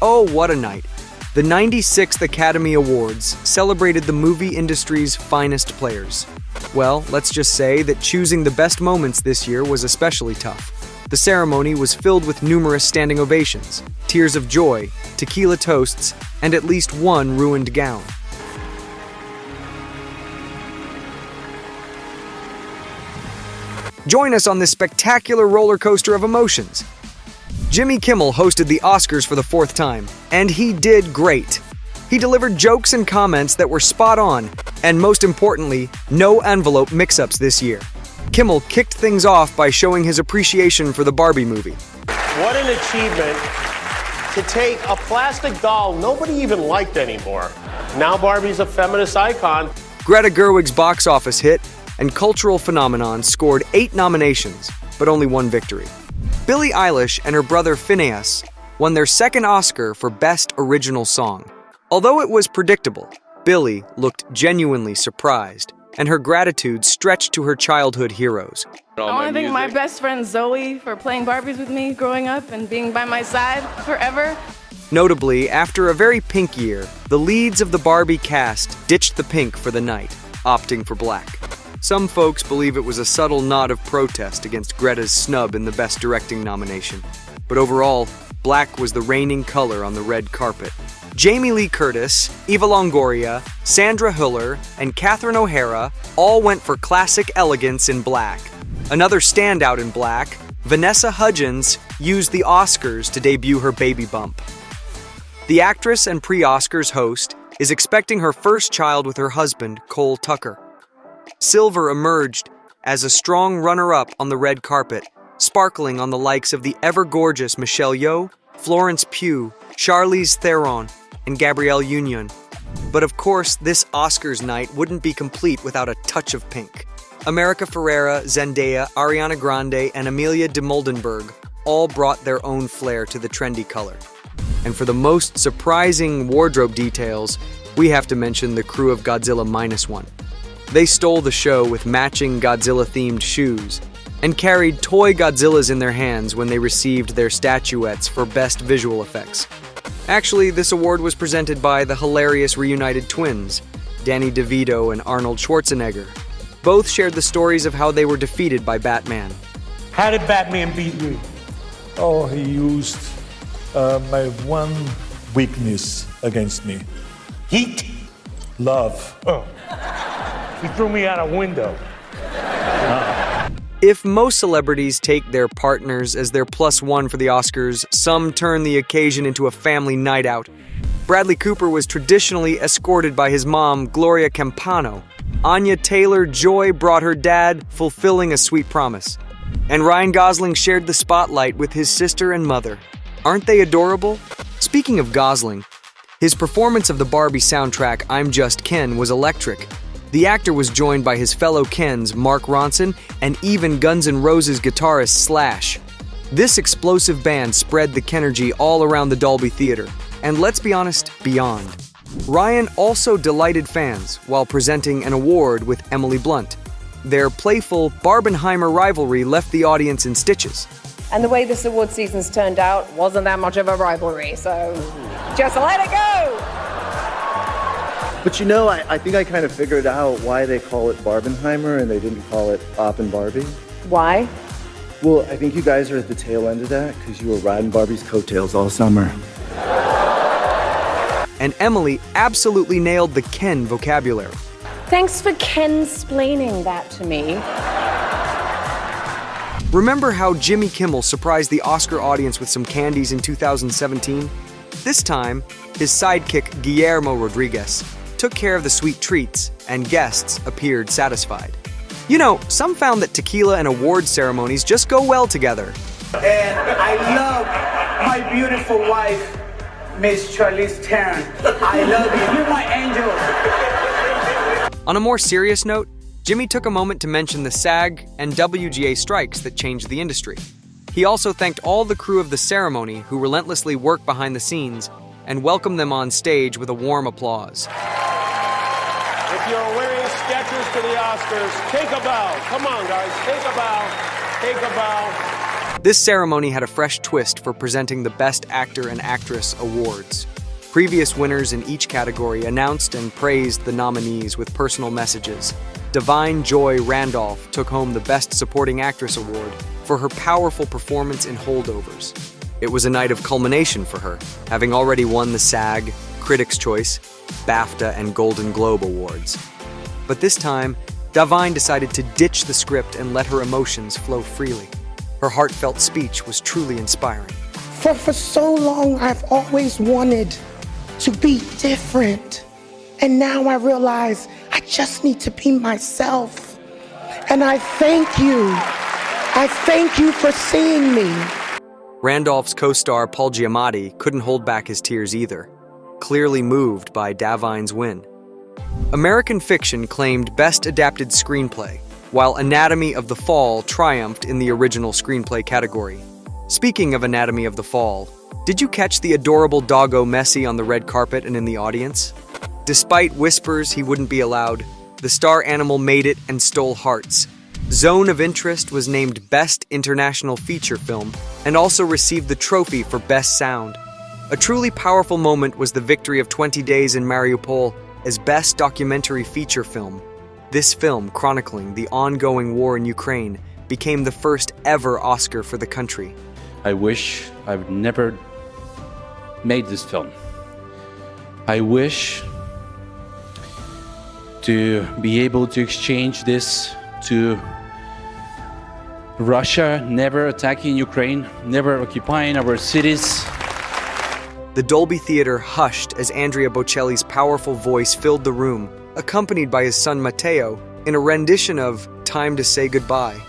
Oh, what a night. The 96th Academy Awards celebrated the movie industry's finest players. Well, let's just say that choosing the best moments this year was especially tough. The ceremony was filled with numerous standing ovations, tears of joy, tequila toasts, and at least one ruined gown. Join us on this spectacular roller coaster of emotions. Jimmy Kimmel hosted the Oscars for the fourth time, and he did great. He delivered jokes and comments that were spot on, and most importantly, no envelope mix-ups this year. Kimmel kicked things off by showing his appreciation for the Barbie movie. What an achievement to take a plastic doll nobody even liked anymore. Now Barbie's a feminist icon. Greta Gerwig's box office hit and cultural phenomenon scored 8 nominations, but only 1 victory. Billie Eilish and her brother Phineas won their second Oscar for Best Original Song. Although it was predictable, Billie looked genuinely surprised, and her gratitude stretched to her childhood heroes. I want to thank my best friend Zoe for playing Barbies with me growing up and being by my side forever. Notably, after a very pink year, the leads of the Barbie cast ditched the pink for the night, opting for black. Some folks believe it was a subtle nod of protest against Greta's snub in the Best Directing nomination. But overall, black was the reigning color on the red carpet. Jamie Lee Curtis, Eva Longoria, Sandra Hüller, and Catherine O'Hara all went for classic elegance in black. Another standout in black, Vanessa Hudgens, used the Oscars to debut her baby bump. The actress and pre-Oscars host is expecting her first child with her husband, Cole Tucker. Silver emerged as a strong runner-up on the red carpet, sparkling on the likes of the ever-gorgeous Michelle Yeoh, Florence Pugh, Charlize Theron, and Gabrielle Union. But of course, this Oscars night wouldn't be complete without a touch of pink. America Ferrera, Zendaya, Ariana Grande, and Amelia de Moldenberg all brought their own flair to the trendy color. And for the most surprising wardrobe details, we have to mention the crew of Godzilla -1. They stole the show with matching Godzilla-themed shoes and carried toy Godzillas in their hands when they received their statuettes for Best Visual Effects. Actually, this award was presented by the hilarious reunited twins, Danny DeVito and Arnold Schwarzenegger. Both shared the stories of how they were defeated by Batman. How did Batman beat you? Oh, he used my one weakness against me. Heat? Love. Oh. He threw me out a window. If most celebrities take their partners as their +1 for the Oscars, some turn the occasion into a family night out. Bradley Cooper was traditionally escorted by his mom, Gloria Campano. Anya Taylor-Joy brought her dad, fulfilling a sweet promise. And Ryan Gosling shared the spotlight with his sister and mother. Aren't they adorable? Speaking of Gosling, his performance of the Barbie soundtrack, I'm Just Ken, was electric. The actor was joined by his fellow Kens, Mark Ronson, and even Guns N' Roses guitarist Slash. This explosive band spread the Kenergy all around the Dolby Theater, and let's be honest, beyond. Ryan also delighted fans while presenting an award with Emily Blunt. Their playful Barbenheimer rivalry left the audience in stitches. And the way this award season's turned out wasn't that much of a rivalry, so just let it go! But you know, I think I kind of figured out why they call it Barbenheimer and they didn't call it Op and Barbie. Why? Well, I think you guys are at the tail end of that because you were riding Barbie's coattails all summer. And Emily absolutely nailed the Ken vocabulary. Thanks for Ken-splaining that to me. Remember how Jimmy Kimmel surprised the Oscar audience with some candies in 2017? This time, his sidekick Guillermo Rodriguez took care of the sweet treats, and guests appeared satisfied. You know, some found that tequila and award ceremonies just go well together. And I love my beautiful wife, Miss Charlize Theron. I love you. You're my angel. On a more serious note, Jimmy took a moment to mention the SAG and WGA strikes that changed the industry. He also thanked all the crew of the ceremony who relentlessly worked behind the scenes and welcomed them on stage with a warm applause. If you're wearing Skechers to the Oscars, take a bow. Come on, guys, take a bow. Take a bow. This ceremony had a fresh twist for presenting the Best Actor and Actress awards. Previous winners in each category announced and praised the nominees with personal messages. Da'Vine Joy Randolph took home the Best Supporting Actress award for her powerful performance in Holdovers. It was a night of culmination for her, having already won the SAG, Critics' Choice, BAFTA, and Golden Globe awards. But this time, Da'Vine decided to ditch the script and let her emotions flow freely. Her heartfelt speech was truly inspiring. For so long, I've always wanted to be different. And now I realize I just need to be myself. And I thank you. I thank you for seeing me. Randolph's co-star Paul Giamatti couldn't hold back his tears either, clearly moved by Da'Vine's win. American Fiction claimed Best Adapted Screenplay, while Anatomy of the Fall triumphed in the original screenplay category. Speaking of Anatomy of the Fall, did you catch the adorable doggo Messi on the red carpet and in the audience? Despite whispers he wouldn't be allowed, the star animal made it and stole hearts. Zone of Interest was named Best International Feature Film and also received the trophy for Best Sound. A truly powerful moment was the victory of 20 Days in Mariupol as Best Documentary Feature Film. This film, chronicling the ongoing war in Ukraine, became the first ever Oscar for the country. I wish I'd never made this film. I wish to be able to exchange this to Russia never attacking Ukraine, never occupying our cities. The Dolby Theater hushed as Andrea Bocelli's powerful voice filled the room, accompanied by his son Matteo in a rendition of Time to Say Goodbye.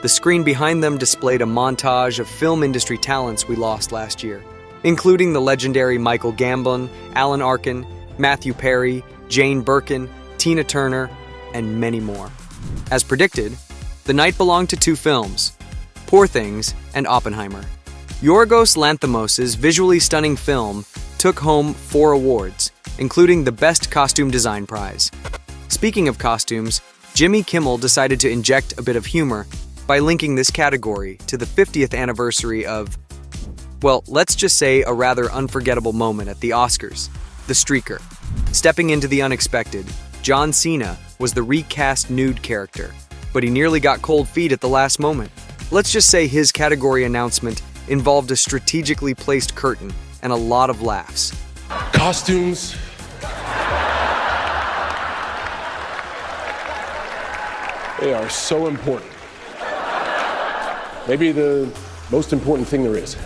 The screen behind them displayed a montage of film industry talents we lost last year, including the legendary Michael Gambon, Alan Arkin, Matthew Perry, Jane Birkin, Tina Turner, and many more. As predicted, the night belonged to two films, Poor Things and Oppenheimer. Yorgos Lanthimos' visually stunning film took home 4 awards, including the Best Costume Design prize. Speaking of costumes, Jimmy Kimmel decided to inject a bit of humor by linking this category to the 50th anniversary of, well, let's just say a rather unforgettable moment at the Oscars, The Streaker. Stepping into the unexpected, John Cena was the recast nude character, but he nearly got cold feet at the last moment. Let's just say his category announcement involved a strategically placed curtain and a lot of laughs. Costumes. They are so important. Maybe the most important thing there is.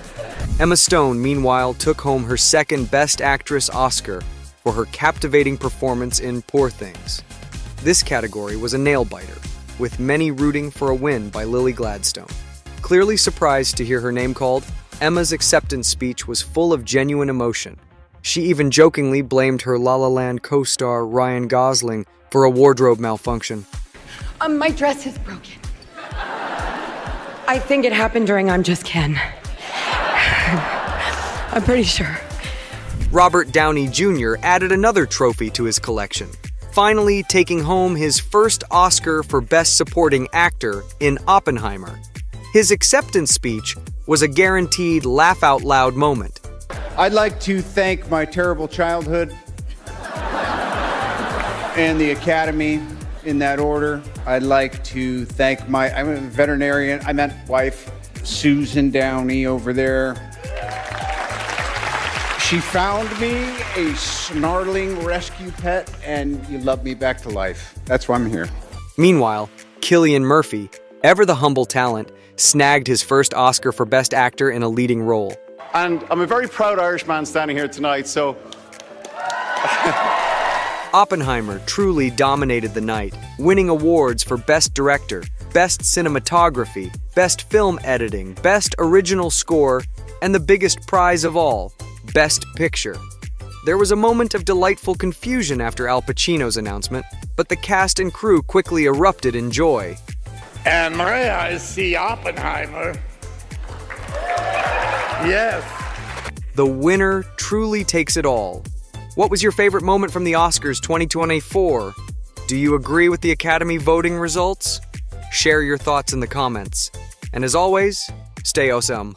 Emma Stone, meanwhile, took home her second Best Actress Oscar for her captivating performance in Poor Things. This category was a nail-biter, with many rooting for a win by Lily Gladstone. Clearly surprised to hear her name called, Emma's acceptance speech was full of genuine emotion. She even jokingly blamed her La La Land co-star Ryan Gosling for a wardrobe malfunction. My dress is broken. I think it happened during I'm Just Ken. I'm pretty sure. Robert Downey Jr. added another trophy to his collection, finally taking home his first Oscar for Best Supporting Actor in Oppenheimer. His acceptance speech was a guaranteed laugh-out-loud moment. I'd like to thank my terrible childhood and the Academy in that order. I'd like to thank I'm a veterinarian, I meant wife, Susan Downey over there. She found me a snarling rescue pet, and you love me back to life. That's why I'm here. Meanwhile, Cillian Murphy, ever the humble talent, snagged his first Oscar for Best Actor in a leading role. And I'm a very proud Irishman standing here tonight, so... Oppenheimer truly dominated the night, winning awards for Best Director, Best Cinematography, Best Film Editing, Best Original Score, and the biggest prize of all, Best Picture. There was a moment of delightful confusion after Al Pacino's announcement, but the cast and crew quickly erupted in joy. And may I see Oppenheimer? Yes. The winner truly takes it all. What was your favorite moment from the Oscars 2024? Do you agree with the Academy voting results? Share your thoughts in the comments. And as always, Stay awesome.